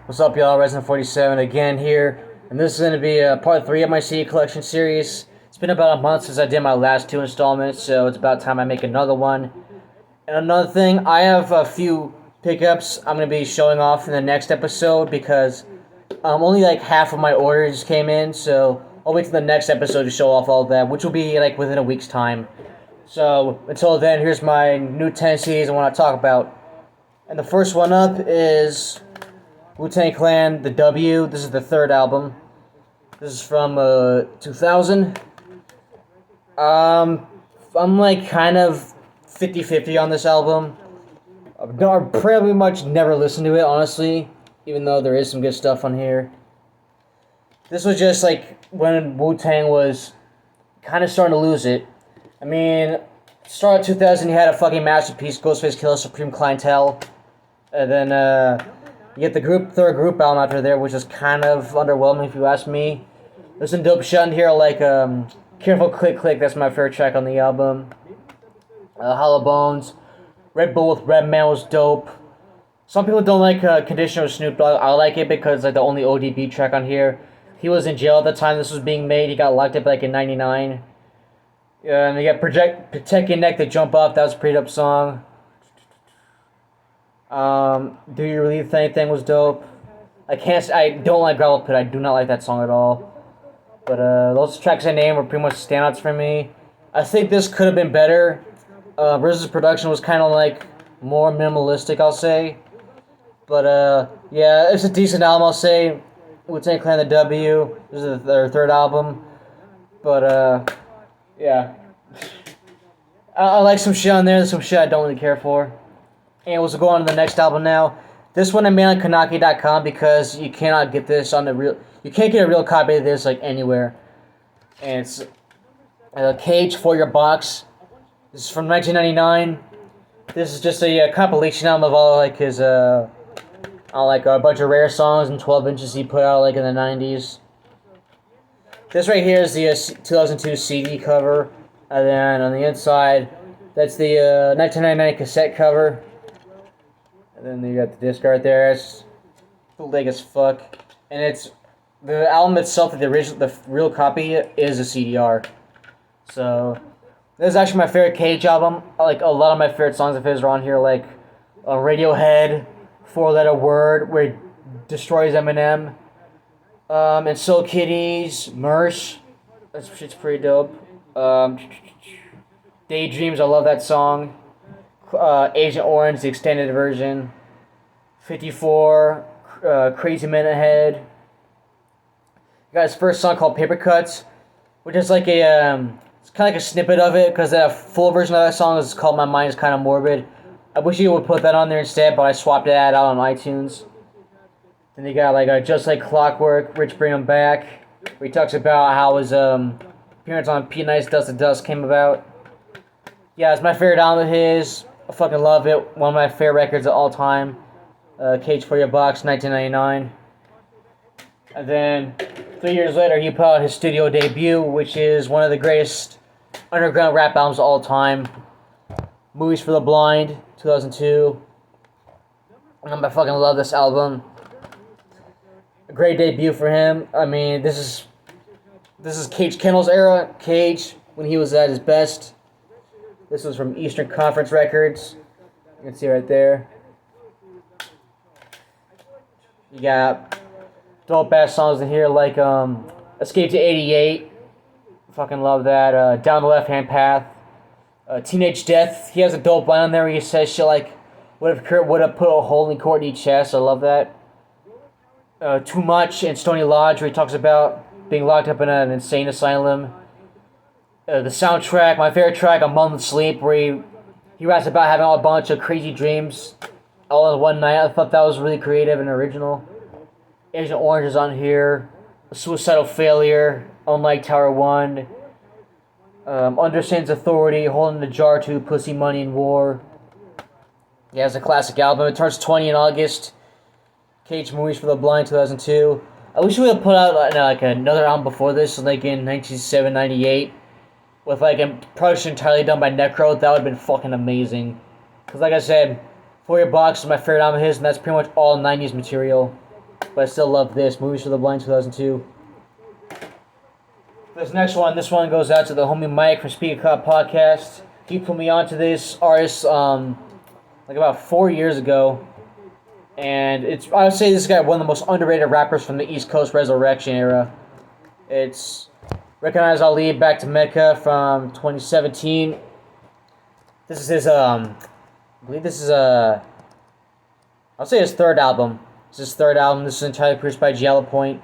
What's up, y'all? Rezin 47 again here, and this is going to be part 3 of my CD collection series. It's been about a month since I did my last 2 installments, so it's about time I make another one. And another thing, I have a few pickups I'm going to be showing off in the next episode because only like half of my orders came in, so I'll wait till the next episode to show off all of that, which will be like within a week's time. So until then, here's my new 10 CDs I want to talk about. And the first one up is Wu-Tang Clan, The W. This is the third album. This is from 2000. I'm like kind of 50-50 on this album. I've pretty much never listened to it, honestly, even though there is some good stuff on here. This was just like when Wu-Tang was kind of starting to lose it. I mean, start of 2000, you had a fucking masterpiece, Ghostface Killah, Supreme Clientele. And then you get the third group album after there, which is kind of underwhelming if you ask me. There's some dope shit in here like Careful Click Click, that's my favorite track on the album. Hollow Bones. Red Bull with Redman was dope. Some people don't like Conditioner with Snoop Dogg. I like it because it's like the only ODB track on here. He was in jail at the time this was being made. He got locked up like in 99. And you got Protect Your Neck to Jump Up. That was a pretty dope song. Do You Really Think Anything was dope. I don't like Gravel Pit. I do not like that song at all. But those tracks I named were pretty much standouts for me. I think this could have been better. Rezin's production was kind of like more minimalistic, I'll say. But yeah, it's a decent album, I'll say. Wu-Tang Clan, The W. This is their third album. But yeah. I like some shit on there. There's some shit I don't really care for. And we'll go on to the next album now. This one I made on Kanaki.com because you cannot get this on the real. You can't get a real copy of this like anywhere. And it's Cage for Your Box. This is from 1999. This is just a compilation album of all like his like a bunch of rare songs and 12 inches he put out like in the 90s. This right here is the 2002 CD cover, and then on the inside, that's the 1999 cassette cover. And then you got the disc right there. It's bootleg as fuck, and it's the album itself. The real copy is a CDR. So this is actually my favorite Cage album. Like a lot of my favorite songs of his are on here, like Radiohead, Four Letter Word, where he destroys Eminem, and Soul Kitties, Mersh. That shit's pretty dope. Daydreams, I love that song. Agent Orange, the extended version. 54, Crazy Man Ahead. You got his first song called Paper Cuts, which is like a it's kind of like a snippet of it, because the full version of that song is called My Mind Is Kind of Morbid. I wish you would put that on there instead, but I swapped that out on iTunes. Then you got like Just Like Clockwork, Rich Bring 'Em Back, where he talks about how his appearance on P. Nice Dust to Dust came about. Yeah, it's my favorite album of his. I fucking love it. One of my favorite records of all time. Cage for Your Box, 1999. And then 3 years later, he put out his studio debut, which is one of the greatest underground rap albums of all time. Movies for the Blind, 2002. I fucking love this album. A great debut for him. I mean, this is Cage Kennel's era. Cage, when he was at his best. This was from Eastern Conference Records. You can see right there. You got dope ass songs in here like Escape to 88. Fucking love that. Down the Left Hand Path. Teenage Death. He has a dope line on there where he says shit like, "What if Kurt would have put a hole in Courtney's chest?" I love that. Too Much and Stony Lodge, where he talks about being locked up in an insane asylum. The soundtrack, my favorite track, A Month's Sleep, where he raps about having a bunch of crazy dreams all in one night. I thought that was really creative and original. Agent Orange is on here. Suicidal Failure, Unlike Tower 1. Understands Authority, Holding the Jar to Pussy, Money, and War. Yeah, it's a classic album. It turns 20 in August. Cage Movies for the Blind, 2002. I wish we would have put out like another album before this, like in 1997, 98. With like a production entirely done by Necro. That would have been fucking amazing. Because like I said, For Your Box is my favorite album of his, and that's pretty much all 90s material. but I still love this. Movies for the Blind 2002. This one goes out to the homie Mike from Speaker Cop Podcast. He put me onto this artist like about 4 years ago. And I would say this guy one of the most underrated rappers from the East Coast Resurrection era. It's Recognize Ali, Back to Mecca from 2017. This is his I believe this is I'll say his third album. This is his third album. This is entirely produced by Giallo Point.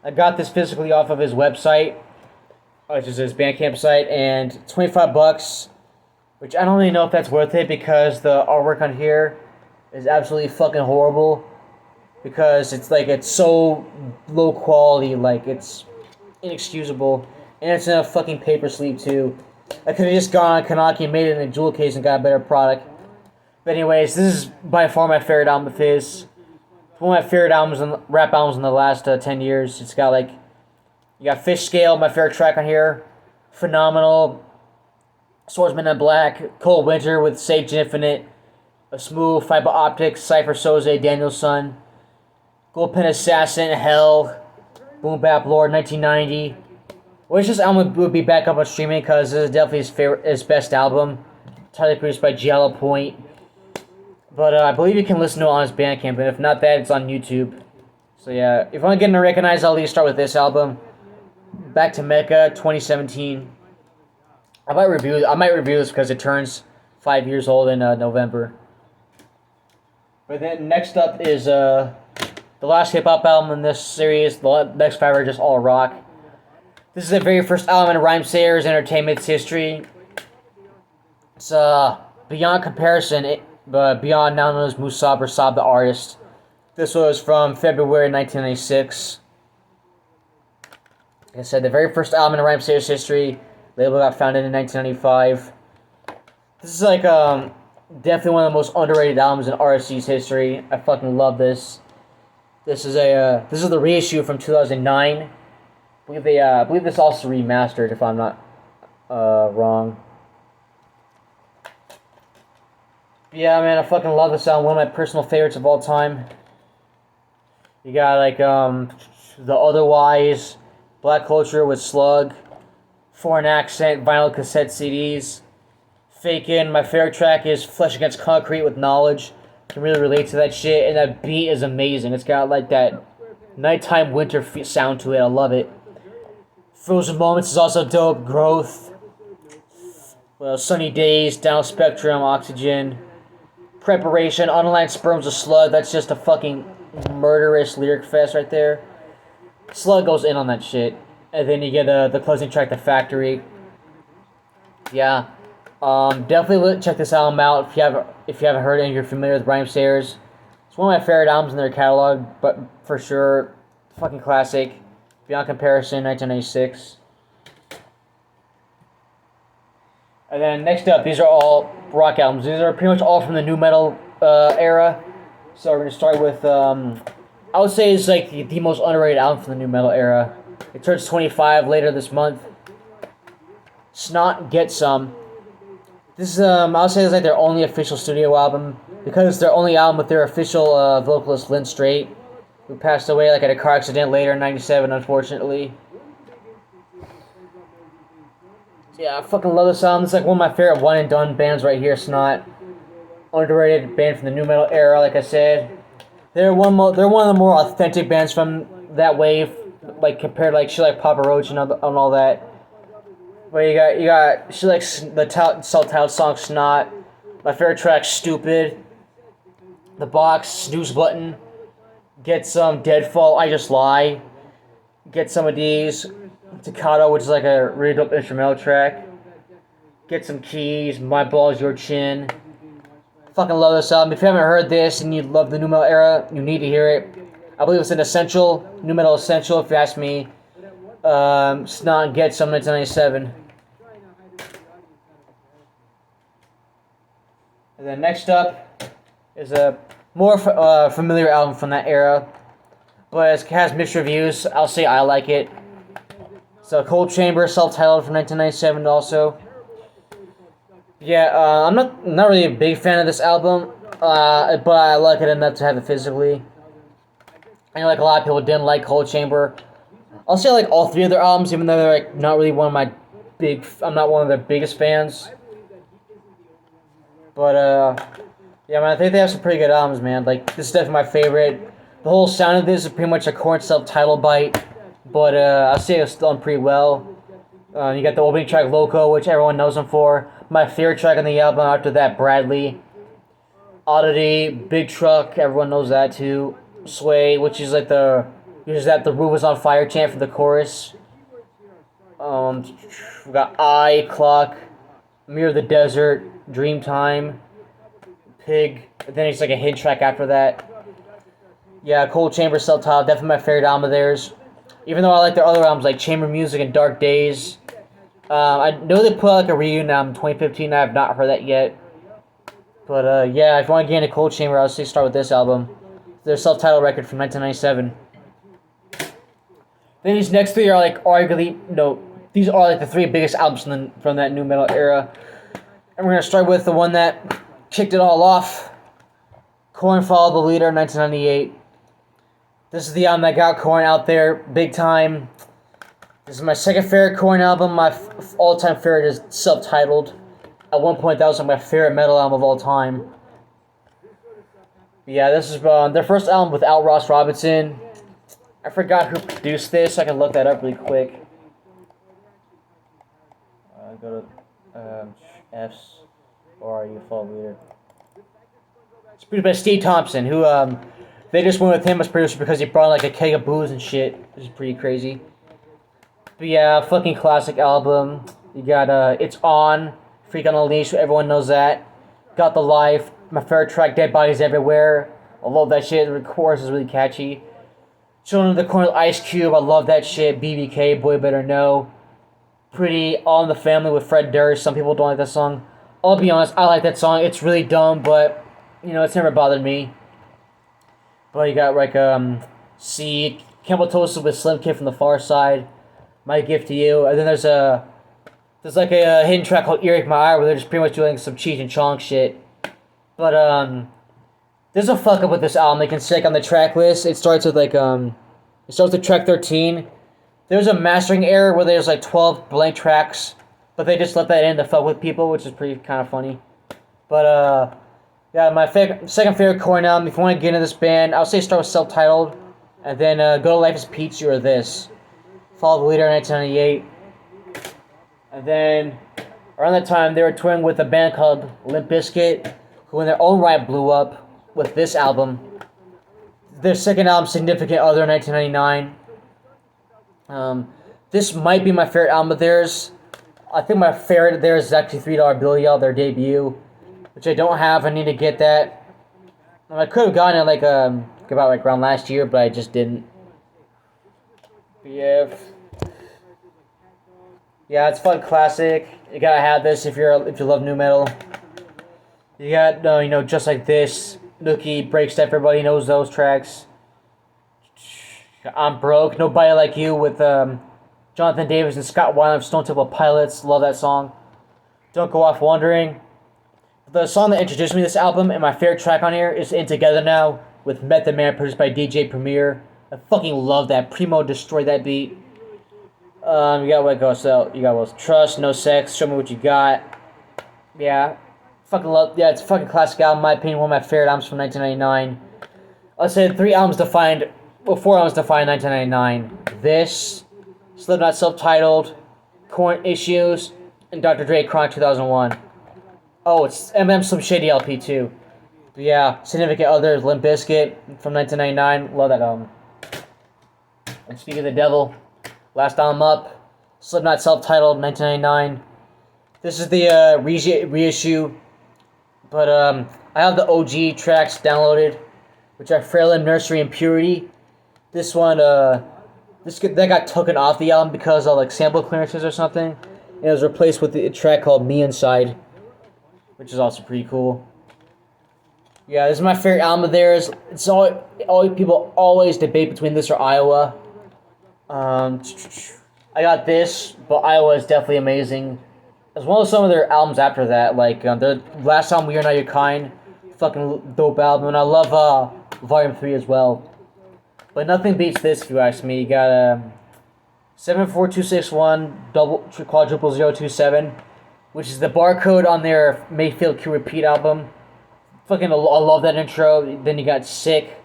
I got this physically off of his website, which is his Bandcamp site, and $25, which I don't really know if that's worth it because the artwork on here is absolutely fucking horrible. Because it's so low quality, like it's inexcusable, and it's in a fucking paper sleeve too. I could have just gone on Kanaki and made it in a jewel case and got a better product. But anyways, this is by far my favorite album of his. It's one of my favorite rap albums in the last 10 years. It's got you got Fish Scale, my favorite track on here. Phenomenal. Swordsman in Black, Cold Winter with Sage Infinite, A Smooth, Fiber Optics, Cypher Soze, Danielson, Gold Pen Assassin, Hell, Boom Bap Lord, 1990. Wish this album would be back up on streaming because this is definitely his best album. Entirely produced by Giallo Point. But I believe you can listen to it on his Bandcamp, and if not that, it's on YouTube. So yeah, if you want to get into Recognize Ali, start with this album. Back to Mecca, 2017. I might review this because it turns 5 years old in November. But then next up is the last hip-hop album in this series. The next 5 are just all rock. This is the very first album in Rhymesayers Entertainment's history. It's beyond comparison, but beyond now known as Musab or Saab the artist. This was from February 1996. Like I said, the very first album in Rhymesayers history. Label got founded in 1995. This is definitely one of the most underrated albums in RSC's history. I fucking love this. This is the reissue from 2009. I believe this also remastered, if I'm not wrong. Yeah, man, I fucking love this album. One of my personal favorites of all time. You got The Otherwise, Black Culture with Slug, Foreign Accent, vinyl cassette CDs. Fakin', my favorite track is Flesh Against Concrete with Knowledge. Can really relate to that shit, and that beat is amazing. It's got that nighttime winter sound to it. I love it. Frozen Moments is also dope. Growth. Well, Sunny Days, Down Spectrum, Oxygen. Preparation, Unaligned Sperms of Slug. That's just a fucking murderous lyric fest right there. Slug goes in on that shit. And then you get the closing track, The Factory. Yeah. Definitely check this album out if you haven't heard it and you're familiar with Rhymesayers. It's one of my favorite albums in their catalog, but for sure, fucking classic. Beyond comparison, 1996. And then next up, these are all rock albums. These are pretty much all from the nu metal era. So we're gonna start with I would say it's the most underrated album from the nu metal era. It turns 25 later this month. Snot, Get Some. This is I'll say it's their only official studio album because it's their only album with their official vocalist Lynn Straight, who passed away at a car accident later in '97, unfortunately. Yeah, I fucking love this album. It's one of my favorite one and done bands right here. Snot, underrated band from the nu metal era. Like I said, they're one of the more authentic bands from that wave, compared to shit like Papa Roach and all that. But you got shit like the self-titled song Snot, my favorite track Stupid, The Box, Snooze Button, Get Some, Deadfall, I Just Lie, Get Some of These, Staccato, which is a really dope instrumental track, Get Some Keys, My Balls, Your Chin. Fucking love this album. If you haven't heard this and you love the nu metal era, you need to hear it. I believe it's an essential, nu metal essential if you ask me. Snot, Get Some, 1997. And then next up is a more familiar album from that era, but it has mixed reviews. I'll say I like it. So Cold Chamber, self-titled from 1997 also. Yeah, I'm not really a big fan of this album, but I like it enough to have it physically. I know like a lot of people didn't like Cold Chamber. I'll say like all three of their albums, even though they're like not really one of my big. I'm not one of their biggest fans. But yeah, man, I think they have some pretty good albums, man. Like this is definitely my favorite. The whole sound of this is pretty much a Korn self-title bite, but I'll say it's done pretty well. You got the opening track Loco, which everyone knows them for. My favorite track on the album after that, Bradley. Oddity, Big Truck, everyone knows that too. Sway, which is like the uses that the roof was on fire chant for the chorus. We got I, Clock, Mirror of the Desert, Dreamtime, Pig. And then it's like a hit track after that. Yeah, Cold Chamber self-titled, definitely my favorite album of theirs. Even though I like their other albums like Chamber Music and Dark Days. I know they put out like a reunion album in 2015. I have not heard that yet. But yeah, if you want to get into Cold Chamber, I would say start with this album. Their self-titled record from 1997. Then these next three are like arguably, these are like the three biggest albums from that new metal era. And we're going to start with the one that kicked it all off. Korn Follow the Leader, 1998. This is the album that got Korn out there big time. This is my second favorite Korn album. My all-time favorite is self-titled. At one point, that was like my favorite metal album of all time. Yeah, this is their first album without Ross Robinson. I forgot who produced this. I can look that up really quick. Go to F's. Or are you Follow the Leader? It's produced by Steve Thompson, who they just went with him as producer because he brought like a keg of booze and shit, which is pretty crazy. But yeah, fucking classic album. You got It's On, Freak on a Leash, everyone knows that. Got the Life, my favorite track, Dead Bodies Everywhere. I love that shit, the chorus is really catchy. Children of the Corn with Ice Cube, I love that shit. BBK, Boy Better Know. Pretty, All in the Family with Fred Durst, some people don't like that song. I'll be honest, I like that song, it's really dumb, but, it's never bothered me. But you got like, C, Campbell Toasted with Slim Kid from the Far Side. My Gift to You. And then there's like a hidden track called Earache My Eye where they're just pretty much doing some Cheech and Chong shit. But there's a fuck up with this album. They can stick on the track list. It starts with like it starts with track 13. There's a mastering error where there's like 12 blank tracks, but they just let that in to fuck with people, which is pretty kind of funny. But yeah, my second favorite Korn album. If you want to get into this band, I would say start with self-titled, and then go to Life is Peachy or this. Follow the Leader in 1998. And then, around that time, they were touring with a band called Limp Bizkit, who in their own right blew up with this album. Their second album, Significant Other, 1999. This might be my favorite album of theirs. I think my favorite of theirs is actually $3 Bill Y'all, their debut, which I don't have. I need to get that. I could have gotten it like about like around last year, but I just didn't. Yeah, it's fun classic. You gotta have this if you love new metal. You got Just Like This, Nookie, Break Step. Everybody knows those tracks. I'm Broke, Nobody Like You with Jonathan Davis and Scott Weiland of Stone Temple Pilots. Love that song. Don't Go Off Wondering. The song that introduced me to this album and my favorite track on here is In Together Now with Method Man, produced by DJ Premier. I fucking love that. Primo destroyed that beat. You got what goes out. You got Trust, No Sex, Show Me What You Got. Yeah, fucking love. Yeah, it's a fucking classic album. In my opinion, one of my favorite albums from 1999. I'll say 4 albums defined 1999. This, Slipknot self-titled, Korn Issues, and Dr. Dre Chronic 2001. Oh, it's Eminem Slim Shady LP too. But yeah, Significant Other, Limp Bizkit from 1999. Love that album. And Speak of the Devil, last album up, Slipknot self-titled, 1999. This is the reissue, but I have the OG tracks downloaded, which are Fairland Nursery and Purity. This one, that got taken off the album because of like sample clearances or something, and it was replaced with a track called Me Inside, which is also pretty cool. Yeah, this is my favorite album of theirs. It's all people always debate between this or Iowa. I got this, but Iowa is definitely amazing. As well as some of their albums after that, like their last album, We Are Not Your Kind, fucking dope album, and I love Volume 3 as well. But nothing beats this, if you ask me. You got 74261 quadruple 027, which is the barcode on their Mayfield Q Repeat album. Fucking, I love that intro. Then you got Sick,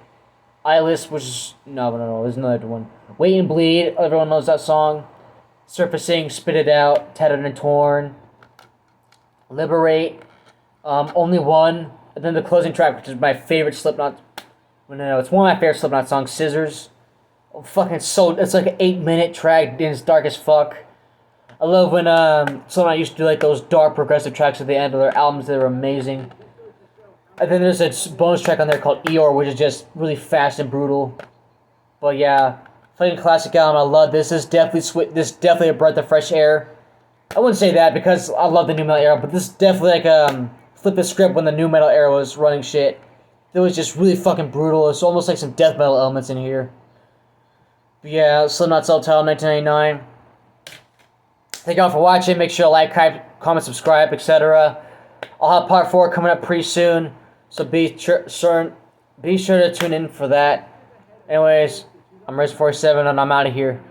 Eyeless, which is no. There's another one. Wait and Bleed. Everyone knows that song. Surfacing, Spit It Out, Tattered and Torn, Liberate, Only One, and then the closing track, which is my favorite Slipknot. No, it's one of my favorite Slipknot songs, Scissors. Fucking so, it's like an 8-minute track, and it's dark as fuck. I love when Slipknot used to do like those dark progressive tracks at the end of their albums. They were amazing. And then there's a bonus track on there called Eeyore, which is just really fast and brutal. But yeah, fucking classic album. I love this. This is definitely a breath of fresh air. I wouldn't say that because I love the new metal era, but this is definitely like flip the script when the new metal era was running shit. It was just really fucking brutal. It's almost like some death metal elements in here. But yeah, Slipknot Self-Titled 1999. Thank y'all for watching. Make sure to like, comment, subscribe, etc. I'll have part 4 coming up pretty soon, so be sure to tune in for that. Anyways, I'm Rezin47 and I'm out of here.